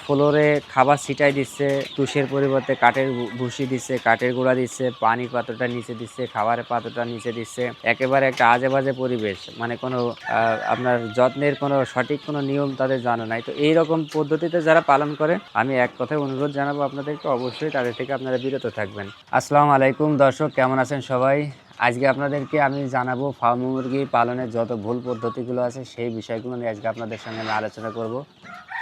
ফ্লোরে খাবার ছিটাই দিচ্ছে, তুষের পরিবর্তে কাঠের ভুসি দিচ্ছে, কাঠের গুঁড়া দিচ্ছে, পানির পাত্রটা নিচে দিচ্ছে, খাবারের পাত্রটা নিচে দিচ্ছে। একেবারে একটা আজে বাজে পরিবেশ, মানে কোনো আপনার যত্নের কোনো সঠিক কোনো নিয়ম তাদের জানা নাই। তো এইরকম পদ্ধতিতে যারা পালন করে, আমি এক কথায় অনুরোধ জানাবো আপনাদেরকে, অবশ্যই তাদের থেকে আপনারা বিরত থাকবেন। আসসালামু আলাইকুম দর্শক, কেমন আছেন সবাই? আজকে আপনাদেরকে আমি জানাবো ফার্ম মুরগি পালনের যত ভুল পদ্ধতিগুলো আছে সেই বিষয়গুলো নিয়ে আজকে আপনাদের সঙ্গে আমি আলোচনা করব।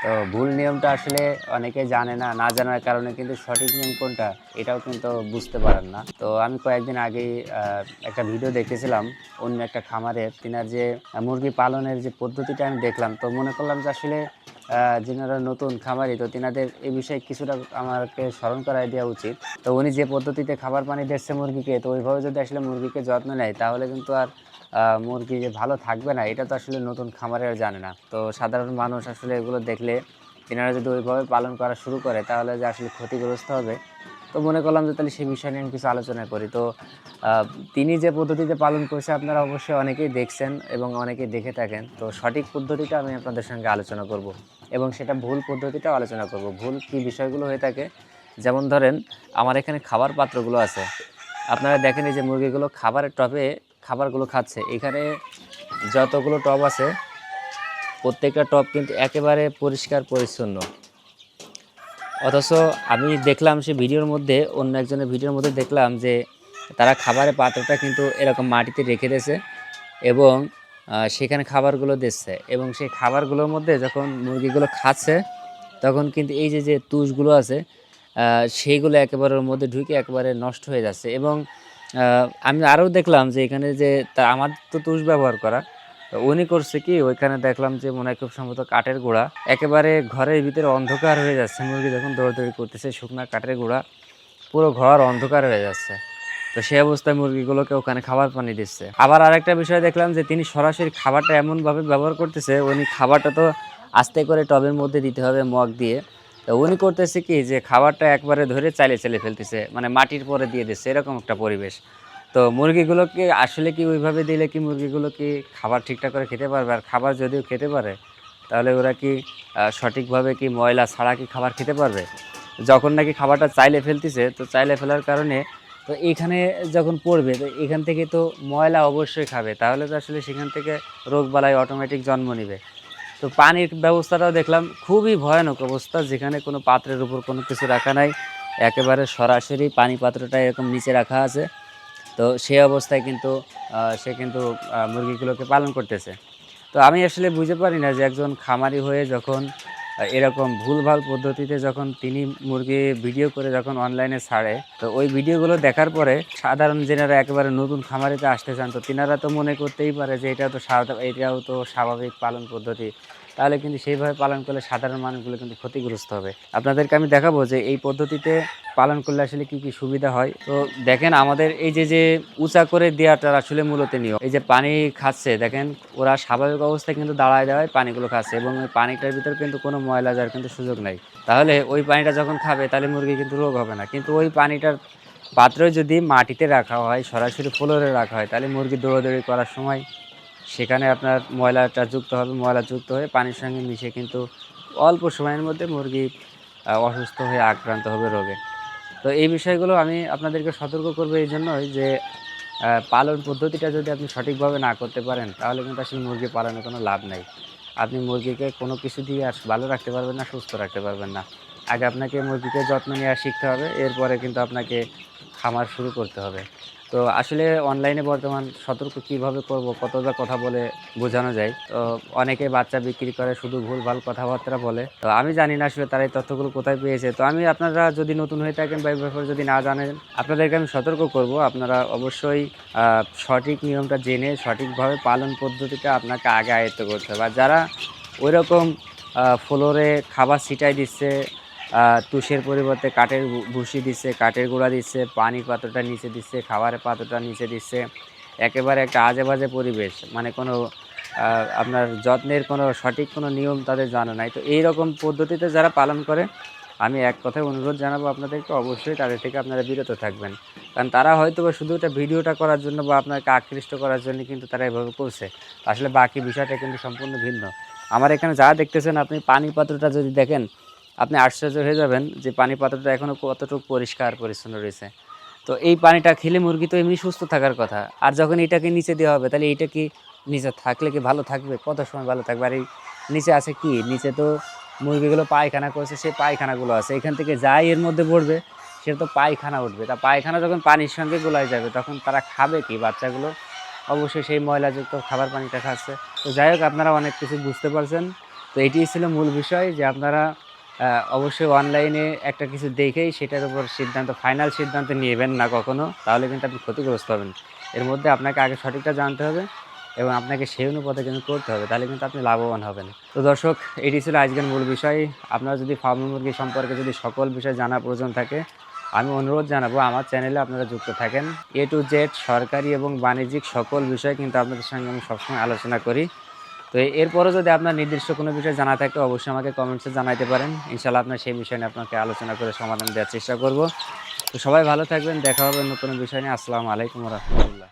তো ভুল নিয়মটা আসলে অনেকে জানে না, না জানার কারণে কিন্তু সঠিক নিয়ম কোনটা এটাও কিন্তু বুঝতে পারেন না। তো আমি কয়েকদিন আগেই একটা ভিডিও দেখেছিলাম অন্য একটা খামারের, তিনার যে মুরগি পালনের যে পদ্ধতিটা আমি দেখলাম, তো মনে করলাম যে আসলে যিনারা নতুন খামারি, তো তিনাদের এই বিষয়ে কিছুটা আমাকে স্মরণ করাই দেওয়া উচিত। তো উনি যে পদ্ধতিতে খাবার পানি দিচ্ছে মুরগিকে, তো ওইভাবে যদি আসলে মুরগিকে যত্ন নেয় তাহলে কিন্তু আর মুরগি যে ভালো থাকবে না, এটা তো আসলে নতুন খামারের জানে না। তো সাধারণ মানুষ আসলে এগুলো দেখলে তিনারা যদি ওইভাবে পালন করা শুরু করে তাহলে যে আসলে ক্ষতিগ্রস্ত হবে। তো মনে করলাম যে তাহলে সেই বিষয় নিয়ে আমি কিছু আলোচনা করি। তো তিনি যে পদ্ধতিতে পালন করছে আপনারা অবশ্যই অনেকেই দেখছেন এবং অনেকেই দেখে থাকেন। তো সঠিক পদ্ধতিটা আমি আপনাদের সঙ্গে আলোচনা করব এবং সেটা ভুল পদ্ধতিটাও আলোচনা করব। ভুল কী বিষয়গুলো হয়ে থাকে, যেমন ধরেন আমার এখানে খাবার পাত্রগুলো আছে, আপনারা দেখেন এই যে মুরগিগুলো খাবারের টবে খাবারগুলো খাচ্ছে। এখানে যতগুলো টব আছে প্রত্যেকটা টব কিন্তু একেবারে পরিষ্কার পরিচ্ছন্ন, অথচ আমি দেখলাম সে ভিডিওর মধ্যে, অন্য একজনের ভিডিওর মধ্যে দেখলাম যে তারা খাবারের পাত্রটা কিন্তু এরকম মাটিতে রেখে দিয়েছে এবং সেখানে খাবারগুলো দিচ্ছে, এবং সেই খাবারগুলোর মধ্যে যখন মুরগিগুলো খাচ্ছে তখন কিন্তু এই যে যে তুষগুলো আছে সেইগুলো একেবারে ওর মধ্যে ঢুকে একেবারে নষ্ট হয়ে যাচ্ছে। এবং আমি আরও দেখলাম যে এখানে যে আমার তো তুষ ব্যবহার করা, উনি করছে কি, ওইখানে দেখলাম যে মনে হয় খুব সম্ভবত কাঠের গুঁড়া, একেবারে ঘরের ভিতরে অন্ধকার হয়ে যাচ্ছে। মুরগি যখন দৌড়াদৌড়ি করতেছে, শুকনা কাঠের গুঁড়া, পুরো ঘর অন্ধকার হয়ে যাচ্ছে। তো সেই অবস্থায় মুরগিগুলোকে ওখানে খাবার পানি দিচ্ছে। আবার আরেকটা বিষয় দেখলাম যে তিনি সরাসরি খাবারটা এমনভাবে ব্যবহার করতেছে, উনি খাবারটা তো আস্তে করে টবের মধ্যে দিতে হবে মগ দিয়ে, তো উনি করতেছে কি যে খাবারটা একবারে ধরে চাইলে চাইলে ফেলতেছে, মানে মাটির পরে দিয়ে দিচ্ছে, এরকম একটা পরিবেশ। তো মুরগিগুলোকে আসলে কি ওইভাবে দিলে কি মুরগিগুলো কি খাবার ঠিকঠাক করে খেতে পারবে? আর খাবার যদিও খেতে পারে তাহলে ওরা কি সঠিকভাবে কি ময়লা ছাড়া কি খাবার খেতে পারবে? যখন নাকি খাবারটা চাইলে ফেলতেছে, তো চাইলে ফেলার কারণে তো এইখানে যখন পড়বে তো এখান থেকে তো ময়লা অবশ্যই খাবে, তাহলে তো আসলে সেখান থেকে রোগবালাই অটোমেটিক জন্ম নেবে। তো পানির ব্যবস্থাটাও দেখলাম খুবই ভয়ানক অবস্থা, যেখানে কোনো পাত্রের উপর কোনো কিছু রাখা নাই, একেবারে সরাসরি পানি পাত্রটা এরকম নিচে রাখা আছে। তো সেই অবস্থায় কিন্তু সে কিন্তু মুরগিগুলোকে পালন করতেছে। তো আমি আসলে বুঝতে পারি না যে একজন খামারি হয়ে যখন এরকম ভুলভাল পদ্ধতিতে যখন তিনি মুরগি ভিডিও করে যখন অনলাইনে ছাড়ে, তো ওই ভিডিওগুলো দেখার পরে সাধারণ যেনারা একেবারে নতুন খামারিতে আসতে চান, তো তিনারা তো মনে করতেই পারে যে এটাও তো স্বাভাবিক পালন পদ্ধতি, তাহলে কিন্তু সেইভাবে পালন করলে সাধারণ মানুষগুলো কিন্তু ক্ষতিগ্রস্ত হবে। আপনাদেরকে আমি দেখাবো যে এই পদ্ধতিতে পালন করলে আসলে কি কি সুবিধা হয়। তো দেখেন আমাদের এই যে যে উঁচা করে দেওয়াটা আসলে মূলত নিয়ম, এই যে পানি খাচ্ছে দেখেন, ওরা স্বাভাবিক অবস্থায় কিন্তু দাঁড়ায় দাঁড়ায় পানিগুলো খাচ্ছে এবং ওই পানিটার ভিতর কিন্তু কোনো ময়লা যাওয়ার কিন্তু সুযোগ নাই। তাহলে ওই পানিটা যখন খাবে তাহলে মুরগি কিন্তু রোগ হবে না। কিন্তু ওই পানিটার পাত্রে যদি মাটিতে রাখা হয়, সরাসরি ফ্লোরে রাখা হয়, তাহলে মুরগি দৌড়াদৌড়ি করার সময় সেখানে আপনার ময়লাটা যুক্ত হবে, ময়লা যুক্ত হয়ে পানির সঙ্গে মিশে কিন্তু অল্প সময়ের মধ্যে মুরগি অসুস্থ হয়ে আক্রান্ত হবে রোগে। তো এই বিষয়গুলো আমি আপনাদেরকে সতর্ক করবো এই জন্যই যে পালন পদ্ধতিটা যদি আপনি সঠিকভাবে না করতে পারেন তাহলে কিন্তু আসলে মুরগি পালনে কোনো লাভ নাই। আপনি মুরগিকে কোনো কিছু দিয়ে আর ভালো রাখতে পারবেন না, সুস্থ রাখতে পারবেন না। আগে আপনাকে মুরগিকে যত্ন নেওয়া শিখতে হবে, এরপরে কিন্তু আপনাকে খামার শুরু করতে হবে। তো আসলে অনলাইনে বর্তমান সতর্ক কিভাবে করব, কতটা কথা বলে বোঝানো যায়। তো অনেকে বাচ্চা বিক্রি করে শুধু ভুলভাল কথাবার্তা বলে। তো আমি জানি না আসলে তারা এই তথ্যগুলো কোথায় পেয়েছে। তো আমি, আপনারা যদি নতুন হয়ে থাকেন বা এই ব্যাপারে যদি না জানেন, আপনাদেরকে আমি সতর্ক করব, আপনারা অবশ্যই সঠিক নিয়মটা জেনে সঠিকভাবে পালন পদ্ধতিটা আপনাকে আগে আয়ত্ত করতে হবে। আর যারা ওইরকম ফ্লোরে খাবার ছিটাই দিচ্ছে, তুষের পরিবর্তে কাঠের ভুসি দিচ্ছে, কাঠের গুঁড়া দিচ্ছে, পানির পাত্রটা নিচে দিচ্ছে, খাবারের পাত্রটা নিচে দিচ্ছে, একেবারে একটা আজে বাজে পরিবেশ, মানে কোনো আপনার যত্নের কোনো সঠিক কোনো নিয়ম তাদের জানা নাই। তো এইরকম পদ্ধতিতে যারা পালন করে, আমি এক কথায় অনুরোধ জানাবো আপনাদেরকে, অবশ্যই তাদের থেকে আপনারা বিরত থাকবেন। কারণ তারা হয়তো বা শুধু এটা ভিডিওটা করার জন্য বা আপনাকে আকৃষ্ট করার জন্য কিন্তু তারা এভাবে করছে, আসলে বাকি বিষয়টা কিন্তু সম্পূর্ণ ভিন্ন। আমার এখানে যা দেখতেছেন আপনি, পানির পাত্রটা যদি দেখেন, আপনি আশ্চর্য হয়ে যাবেন যে পানি পাত্রটা এখনও কতটুকু পরিষ্কার পরিচ্ছন্ন রয়েছে। তো এই পানিটা খেলে মুরগি তো এমনি সুস্থ থাকার কথা। আর যখন এটাকে নিচে দেওয়া হবে তাহলে এইটা কি নিচে থাকলে কি ভালো থাকবে? কত সময় ভালো থাকবে? আর এই নিচে আছে কি? নিচে তো মুরগিগুলো পায়খানা করছে, সেই পায়খানাগুলো আছে। এখান থেকে যাই এর মধ্যে পড়বে সেটা তো পায়খানা উঠবে। তা পায়খানা যখন পানির সঙ্গে গোলায় যাবে তখন তারা খাবে কি বাচ্চাগুলো? অবশ্যই সেই ময়লাযুক্ত খাবার পানিটা খাচ্ছে। তো যাই হোক আপনারা অনেক কিছু বুঝতে পারছেন। তো এটিই ছিল মূল বিষয় যে আপনারা অবশ্যই অনলাইনে একটা কিছু দেখেই সেটার উপর ফাইনাল সিদ্ধান্ত নিবেন না কখনো। তাহলে কিন্তু আপনি ক্ষতিগ্রস্ত হবেন। এর মধ্যে আপনাকে আগে সঠিকটা জানতে হবে এবং আপনাকে সেই অনুপাতে কিন্তু করতে হবে। তাহলে কিন্তু আপনি লাভবান হবেন। তো দর্শক, এটি ছিল আজকের মূল বিষয়। আপনারা যদি ফার্ম মুরগি সম্পর্কে যদি সকল বিষয় জানার প্রয়োজন থাকে, আমি অনুরোধ জানাবো আমার চ্যানেলে আপনারা যুক্ত থাকেন। A to Z সরকারি এবং বাণিজ্যিক সকল বিষয় কিন্তু আপনাদের সঙ্গে আমি সবসময় আলোচনা করি। তো এরপরও যদি আপনার নির্দিষ্ট কোনো বিষয় জানা থাকে অবশ্যই আমাকে কমেন্টসে জানাতে পারেন। ইনশাআল্লাহ আপনার সেই বিষয় নিয়ে আপনাকে আলোচনা করে সমাধান দেওয়ার চেষ্টা করব। তো সবাই ভালো থাকবেন। দেখা হবে নতুন বিষয় নিয়ে। আসসালামু আলাইকুম ওয়া রাহমাতুল্লাহ।